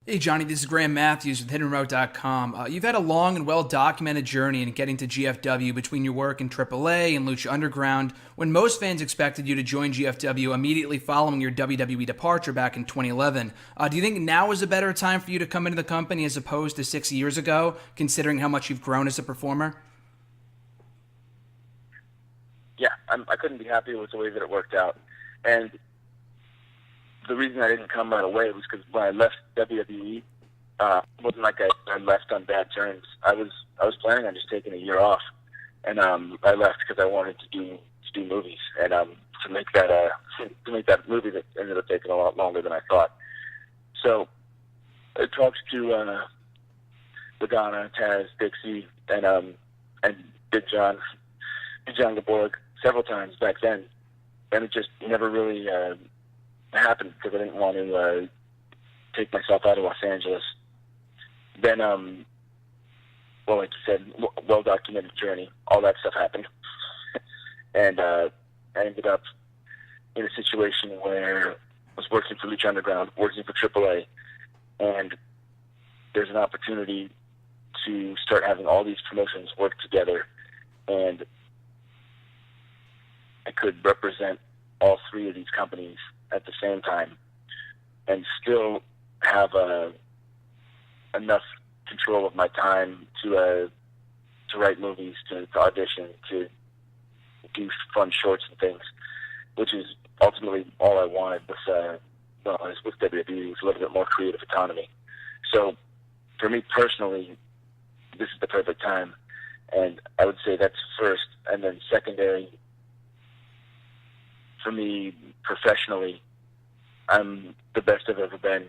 Hey Johnny, this is Graham Matthews with HiddenRoad.com. You've had a long and well-documented journey in getting to GFW between your work in AAA and Lucha Underground, when most fans expected you to join GFW immediately following your WWE departure back in 2011. Do you think now is a better time for you to come into the company as opposed to 6 years ago, considering how much you've grown as a performer? Yeah, I couldn't be happier with the way that it worked out. And the reason I didn't come right away was because when I left WWE, it wasn't like I left on bad terms. I was planning on just taking a year off, and I left because I wanted to do movies and to make that movie that ended up taking a lot longer than I thought. So I talked to Lagana, Taz, Dixie, and Big John Gaborg several times back then, and it just never really happened because I didn't want to take myself out of Los Angeles. Then, well, like you said, well-documented journey, all that stuff happened. And I ended up in a situation where I was working for Lucha Underground, working for AAA, and there's an opportunity to start having all these promotions work together, and I could represent all three of these companies at the same time and still have enough control of my time to write movies, to audition, to do fun shorts and things, which is ultimately all I wanted with WWE, was a little bit more creative autonomy. So for me personally, this is the perfect time, and I would say that's first, and then secondary, for me, professionally, I'm the best I've ever been,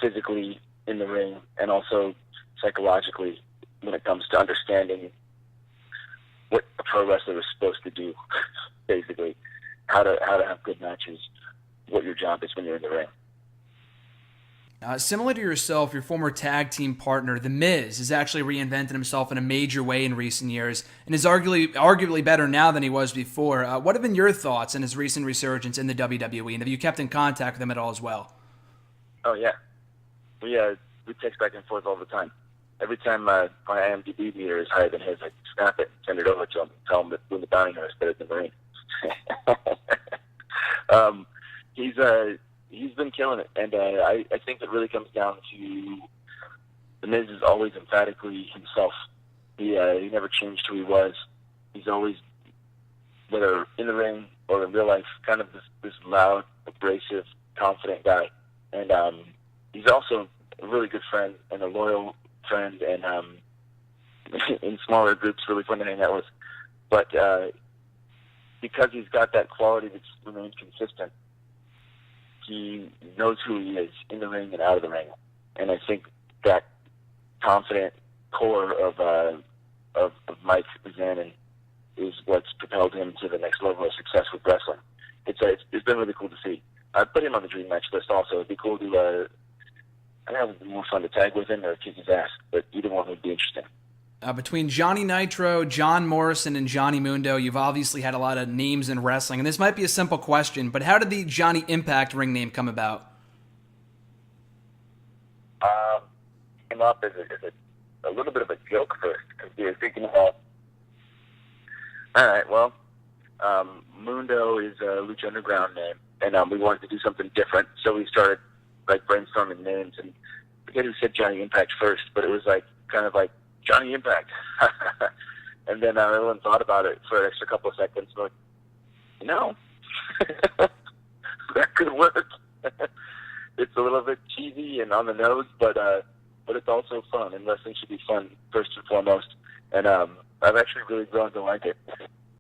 physically in the ring, and also psychologically when it comes to understanding what a pro wrestler is supposed to do, basically, how to have good matches, what your job is when you're in the ring. Similar to yourself, your former tag team partner, The Miz, has actually reinvented himself in a major way in recent years and is arguably better now than he was before. What have been your thoughts on his recent resurgence in the WWE, and have you kept in contact with him at all as well? Oh yeah, we text back and forth all the time. Every time my IMDb meter is higher than his, I snap it, send it over to him, and tell him that doing the bounty hunter is better than the ring. um, he's been killing it, and I think it really comes down to the Miz is always emphatically himself. He never changed who he was. He's always, whether in the ring or in real life, kind of this loud, abrasive, confident guy. And he's also a really good friend and a loyal friend, and in smaller groups, really fun to hang out with. But because he's got that quality that's remained consistent, he knows who he is in the ring and out of the ring, and I think that confident core of Mike Zanin is what's propelled him to the next level of success with wrestling. It's been really cool to see. I put him on the dream match list also. It'd be cool to I think it would be more fun to tag with him or kick his ass, but either one would be interesting. Between Johnny Nitro, John Morrison, and Johnny Mundo, you've obviously had a lot of names in wrestling. And this might be a simple question, but how did the Johnny Impact ring name come about? Came up as a little bit of a joke first, because we were thinking about, all right, well, Mundo is a Lucha Underground name, and we wanted to do something different, so we started like brainstorming names, and I forget who said Johnny Impact first, but it was like kind of like Johnny Impact. And then everyone thought about it for an extra couple of seconds, like, no, that could work. It's a little bit cheesy and on the nose, but it's also fun, and wrestling should be fun first and foremost. And I've actually really grown to like it.